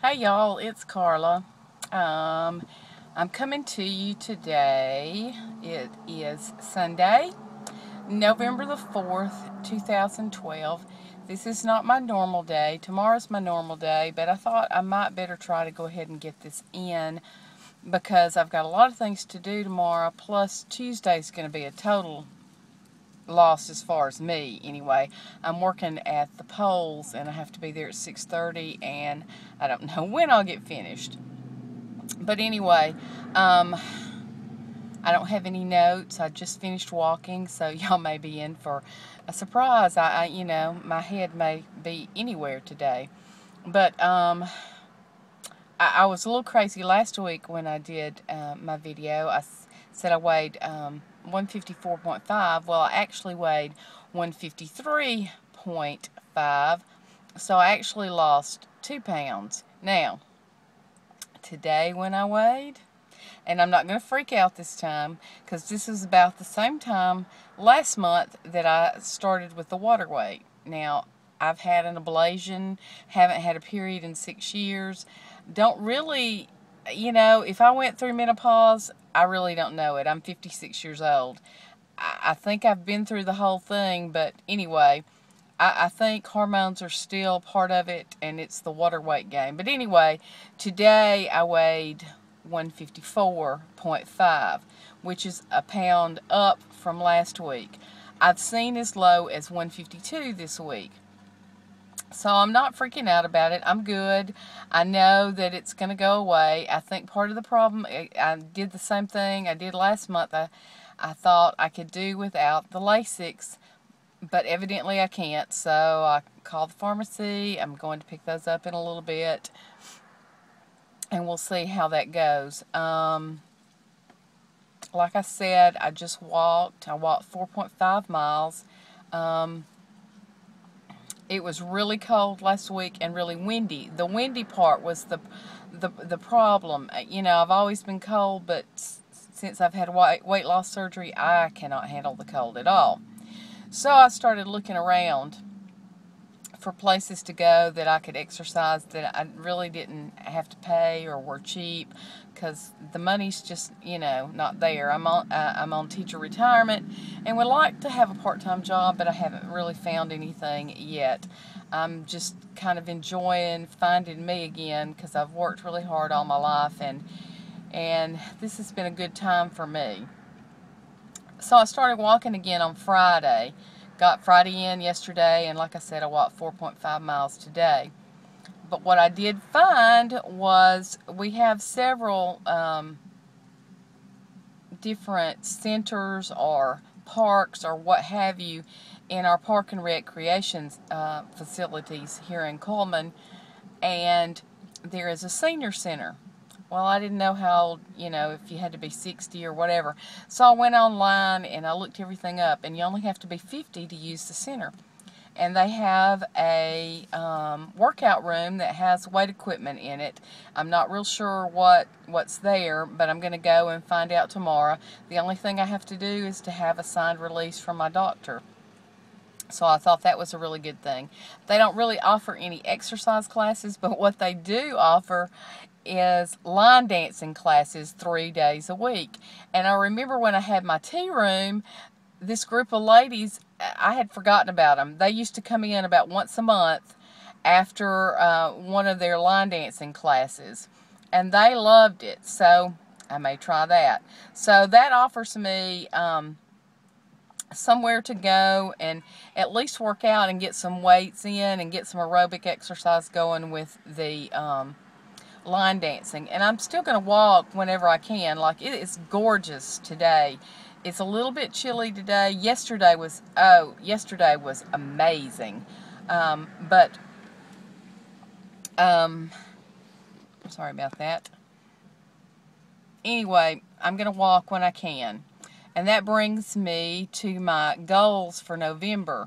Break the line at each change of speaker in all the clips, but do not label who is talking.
Hey y'all, it's Carla. I'm coming to you today. It is Sunday, November the 4th, 2012. This is not my normal day. Tomorrow's my normal day, but I thought I might better try to go ahead and get this in because I've got a lot of things to do tomorrow, plus Tuesday's going to be a total lost as far as me anyway. I'm working at the polls and I have to be there at 6:30 and I don't know when I'll get finished. But anyway, I don't have any notes. I just finished walking, so y'all may be in for a surprise. My head may be anywhere today. But I was a little crazy last week when I did my video. I said I weighed 154.5. Well, I actually weighed 153.5. So I actually lost 2 pounds. Now, today when I weighed, and I'm not going to freak out this time because this is about the same time last month that I started with the water weight. Now, I've had an ablation, haven't had a period in 6 years. Don't really, if I went through menopause, I really don't know it. I'm 56 years old. I think I've been through the whole thing, but anyway, I think hormones are still part of it, and it's the water weight game. But anyway, today I weighed 154.5, which is a pound up from last week. I've seen as low as 152 this week. So I'm not freaking out about it. I'm good. I know that it's going to go away. I think part of the problem, I did the same thing I did last month. I thought I could do without the Lasix, but evidently I can't. So I called the pharmacy. I'm going to pick those up in a little bit, and we'll see how that goes. Like I said, I just walked. I walked 4.5 miles. It was really cold last week and really windy. The windy part was the problem. I've always been cold, but since I've had weight loss surgery, I cannot handle the cold at all. So I started looking around for places to go that I could exercise that I really didn't have to pay or were cheap, because the money's just not there. I'm on teacher retirement and would like to have a part-time job, but I haven't really found anything yet. I'm just kind of enjoying finding me again because I've worked really hard all my life, and this has been a good time for me. So I started walking again on Friday. Got Friday in yesterday, and like I said, I walked 4.5 miles today. But what I did find was we have several different centers or parks or what have you in our park and recreation facilities here in Coleman, and there is a senior center. Well, I didn't know how old, if you had to be 60 or whatever. So I went online and I looked everything up, and you only have to be 50 to use the center. And they have a workout room that has weight equipment in it. I'm not real sure what's there, but I'm going to go and find out tomorrow. The only thing I have to do is to have a signed release from my doctor. So I thought that was a really good thing. They don't really offer any exercise classes, but what they do offer is line dancing classes 3 days a week. And I remember when I had my tea room, this group of ladies, I had forgotten about them. They used to come in about once a month after one of their line dancing classes, and they loved it. So I may try that. So that offers me somewhere to go and at least work out and get some weights in and get some aerobic exercise going with the line dancing. And I'm still going to walk whenever I can. Like, it is gorgeous today. It's a little bit chilly today. Yesterday was amazing. Sorry about that. Anyway, I'm going to walk when I can. And that brings me to my goals for November.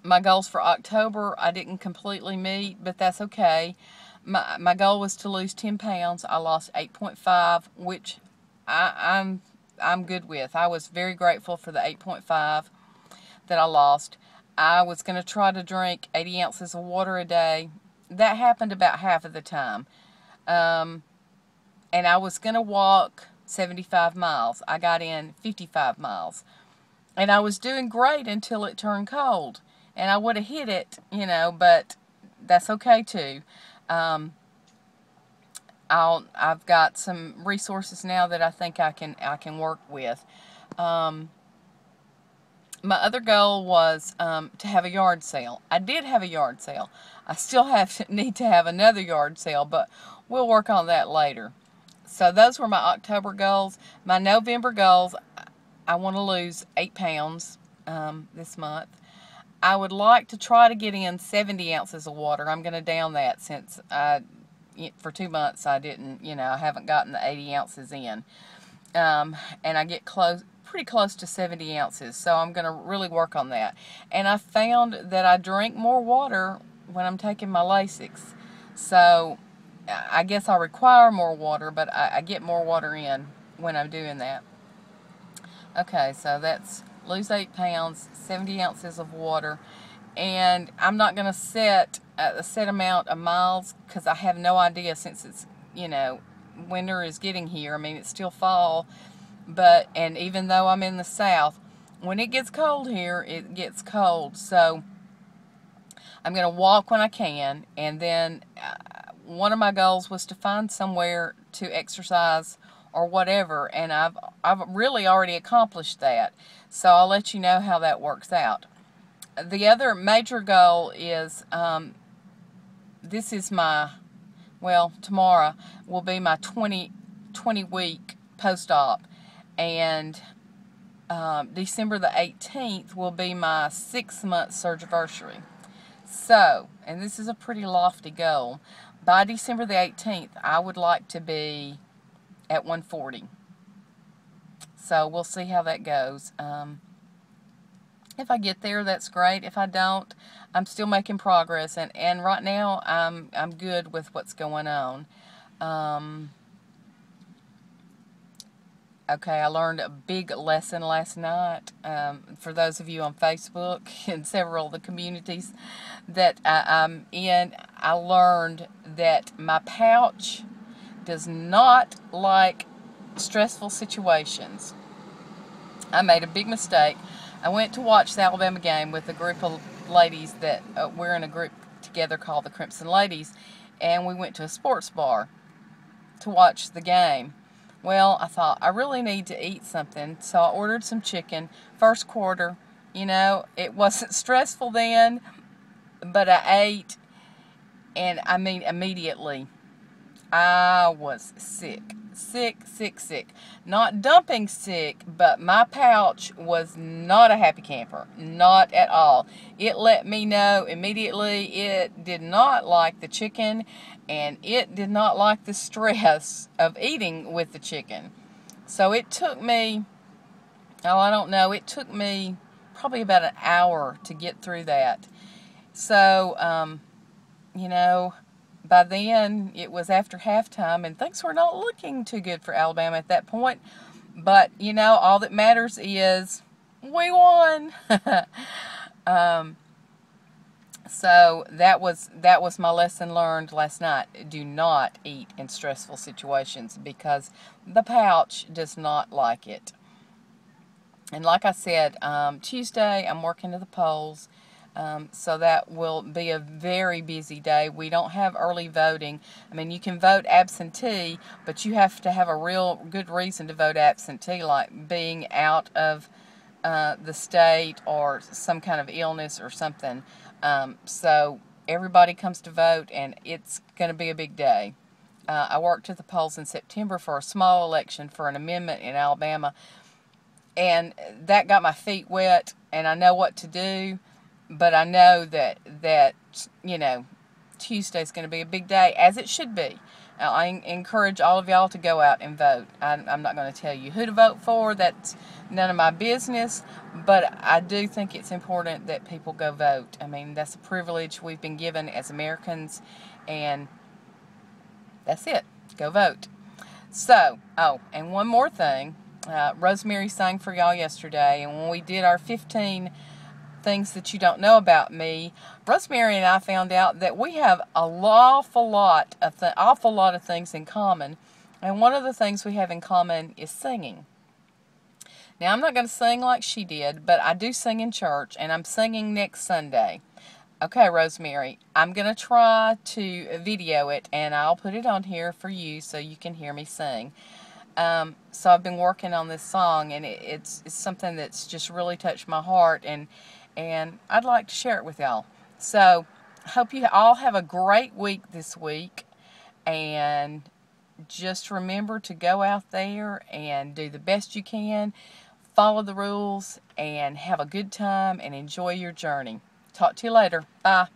My goals for October I didn't completely meet, but that's okay. My goal was to lose 10 pounds. I lost 8.5, which I'm good with. I was very grateful for the 8.5 that I lost. I was going to try to drink 80 ounces of water a day. that happened about half of the time. And I was going to walk 75 miles. I got in 55 miles. And I was doing great until it turned cold. And I would have hit it, but that's okay too. I've got some resources now that I think I can work with. My other goal was to have a yard sale. I did have a yard sale. I still need to have another yard sale, but we'll work on that later. So those were my October goals. My November goals, I want to lose 8 pounds this month. I would like to try to get in 70 ounces of water. I'm going to down that since for 2 months I didn't, I haven't gotten the 80 ounces in. And I get pretty close to 70 ounces, so I'm going to really work on that. And I found that I drink more water when I'm taking my Lasix. So I guess I require more water, but I get more water in when I'm doing that. Okay, so that's lose 8 pounds, 70 ounces of water. And I'm not going to set a set amount of miles because I have no idea since it's, winter is getting here. I mean, it's still fall, and even though I'm in the South, when it gets cold here, it gets cold. So I'm going to walk when I can, and then one of my goals was to find somewhere to exercise or whatever, and I've really already accomplished that. So I'll let you know how that works out. The other major goal is, this is tomorrow will be my 20 week post-op, and December the 18th will be my 6-month surgiversary. So, and this is a pretty lofty goal, by December the 18th, I would like to be at 140. So we'll see how that goes. If I get there, that's great. If I don't, I'm still making progress, and right now I'm good with what's going on. Okay, I learned a big lesson last night. For those of you on Facebook and several of the communities that I'm in, I learned that my pouch does not like stressful situations. I made a big mistake. I went to watch the Alabama game with a group of ladies that we're in a group together called the Crimson Ladies, and we went to a sports bar to watch the game. Well, I thought, I really need to eat something, so I ordered some chicken. First quarter, it wasn't stressful then, but I ate, and I mean immediately, I was sick. Not dumping sick, but my pouch was not a happy camper. Not at all. It let me know immediately it did not like the chicken, and it did not like the stress of eating with the chicken. So it took me, it took me probably about an hour to get through that. So, by then, it was after halftime, and things were not looking too good for Alabama at that point. But, all that matters is we won. So that was my lesson learned last night. Do not eat in stressful situations because the pouch does not like it. And like I said, Tuesday I'm working to the polls. So that will be a very busy day. We don't have early voting. I mean, you can vote absentee, but you have to have a real good reason to vote absentee, like being out of the state or some kind of illness or something. So everybody comes to vote, and it's going to be a big day. I worked at the polls in September for a small election for an amendment in Alabama, and that got my feet wet, and I know what to do. But I know that Tuesday's going to be a big day, as it should be. I encourage all of y'all to go out and vote. I'm not going to tell you who to vote for. That's none of my business. But I do think it's important that people go vote. I mean, that's a privilege we've been given as Americans, and that's it. Go vote. So, and one more thing. Rosemary sang for y'all yesterday, and when we did our 15 things that you don't know about me, Rosemary and I found out that we have an awful lot of things in common, and one of the things we have in common is singing. Now, I'm not going to sing like she did, but I do sing in church, and I'm singing next Sunday. Okay, Rosemary, I'm going to try to video it, and I'll put it on here for you so you can hear me sing. So I've been working on this song, and it's something that's just really touched my heart, and I'd like to share it with y'all. So, hope you all have a great week this week, and just remember to go out there and do the best you can, follow the rules, and have a good time and enjoy your journey. Talk to you later. Bye.